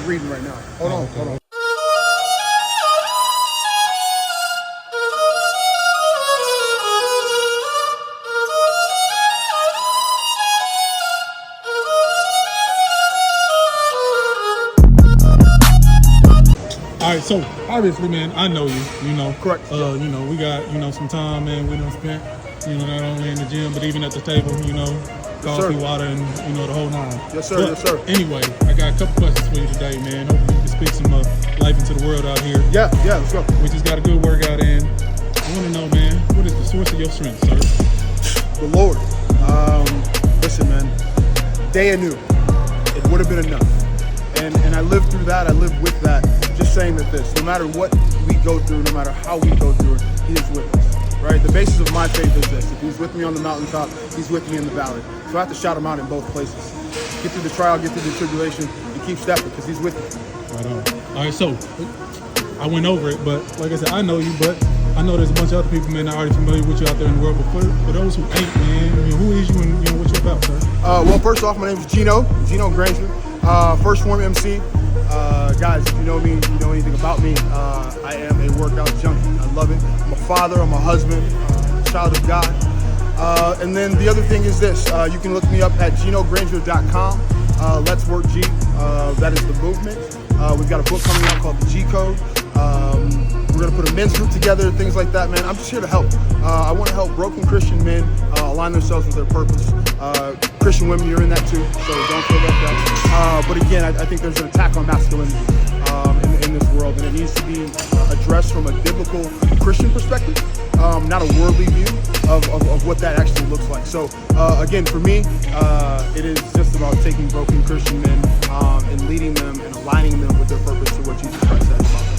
reading right now. Hold on, hold on. All right, so obviously, man, I know you. You know, Correct. You know, we got some time, man. We done spent, not only in the gym but even at the table. Coffee, water, and the whole nine. Yes, sir. But yes, sir. Anyway, I got a couple questions for you today, man. Hopefully, you can speak some life into the world out here. Yeah, let's go. We just got a good workout in. I want to know, man, what is the source of your strength, sir? The Lord. Listen, man. Day anew, it would have been enough. And I lived through that. I lived with that. Just saying that no matter what we go through, no matter how we go through it, He is with us, right? The basis of my faith is this. If He's with me on the mountaintop, He's with me in the valley. So I have to shout Him out in both places. Get through the trial, get through the tribulation, and keep stepping because He's with me. Right on. All right, so I went over it, but like I said, I know you, but I know there's a bunch of other people, man, that are already familiar with you out there in the world. But for those who ain't, man, who is you and what you about, sir? Well, first off, my name is Gino Granger, First Form MC. Guys, if you know me, you know anything about me, I am a workout junkie. I love it. I'm a father, I'm a husband, child of God. And then the other thing is this, you can look me up at GinoGranger.com. Let's Work G, that is the movement. We've got a book coming out called The G Code. We're going to put a men's group together, things like that, man. I'm just here to help. I want to help broken Christian men align themselves with their purpose. Christian women, you're in that too, so don't feel left out. But again, I think there's an attack on masculinity in this world, and it needs to be addressed from a biblical Christian perspective, not a worldly view of what that actually looks like. So again, for me, it is just about taking broken Christian men and leading them and aligning them with their purpose to what Jesus Christ says about them.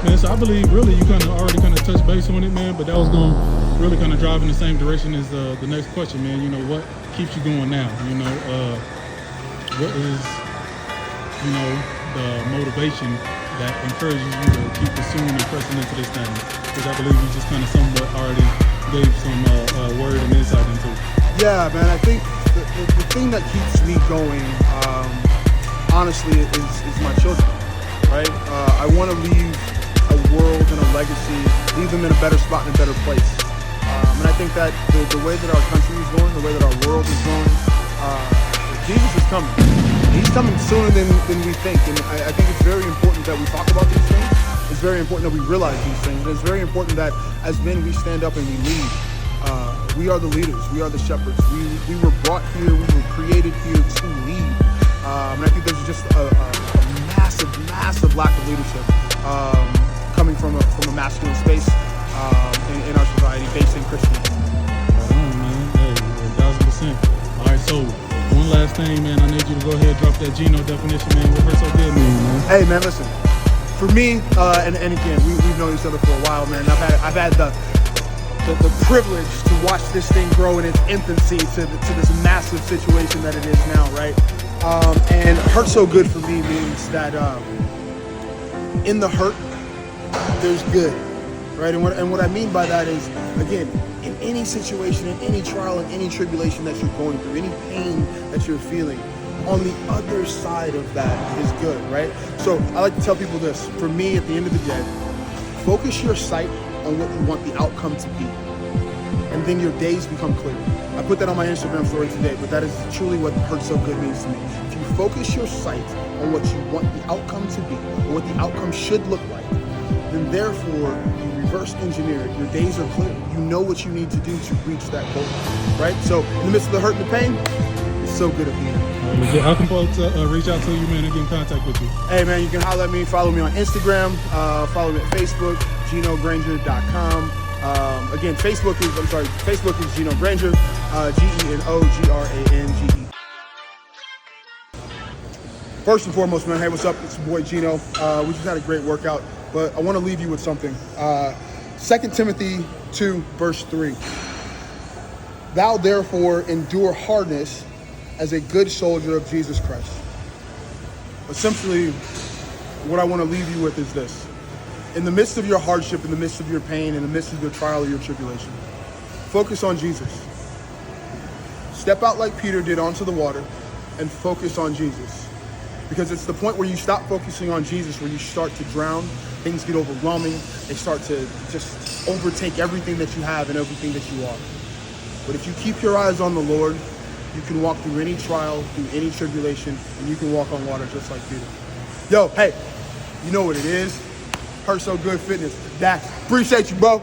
Man, so I believe really you already touched base on it, man, but that was going to really drive in the same direction as the next question, man. What keeps you going now? What is, the motivation that encourages you to keep pursuing and pressing into this thing? Because I believe you just somewhat already gave some word and insight into it. Yeah, man, I think the thing that keeps me going, honestly, is my children, right? I want to leave a world and a legacy, leave them in a better spot and a better place. And I think that the way that our country is going, the way that our world is going, Jesus is coming. He's coming sooner than we think. And I think it's very important that we talk about these things. It's very important that we realize these things. And it's very important that as men we stand up and we lead. We are the leaders. We are the shepherds. We were brought here. We were created here to lead. And I think there's just a massive lack of leadership coming from a masculine space in our society based in Christianity. Right on, man. Hey, 1,000%. All right, so one last thing, man. I need you to go ahead and drop that Gino definition, man. What hurts so good, man? Hey, man, listen. For me, and again, we've known each other for a while, man. I've had the privilege to watch this thing grow in its infancy to this massive situation that it is now, right? And hurt so good for me means that in the hurt, there's good, right? And what I mean by that is, again, in any situation, in any trial, in any tribulation that you're going through, any pain that you're feeling, on the other side of that is good, right? So I like to tell people this. For me, at the end of the day, focus your sight on what you want the outcome to be, and then your days become clear. I put that on my Instagram story today, but that is truly what hurt so good means to me. If you focus your sight on what you want the outcome to be, or what the outcome should look like, then therefore you reverse engineer it. Your days are clear. You know what you need to do to reach that goal, right? So in the midst of the hurt and the pain, it's so good of you. How can folks reach out to you, man, and get in contact with you? Hey, man, you can holler at me. Follow me on Instagram. Follow me at Facebook, GinoGranger.com. Again, Facebook is Gino Granger, GenoGrange. First and foremost, man, hey, what's up? It's your boy Gino. We just had a great workout, but I want to leave you with something. 2 Timothy 2, verse 3. Thou therefore endure hardness as a good soldier of Jesus Christ. Essentially, what I want to leave you with is this. In the midst of your hardship, in the midst of your pain, in the midst of your trial or your tribulation, focus on Jesus. Step out like Peter did onto the water and focus on Jesus. Because it's the point where you stop focusing on Jesus, where you start to drown. Things get overwhelming. They start to just overtake everything that you have and everything that you are. But if you keep your eyes on the Lord, you can walk through any trial, through any tribulation, and you can walk on water just like Peter. Yo, hey, you know what it is. Hurt So Good Fitness. Dax, appreciate you, bro.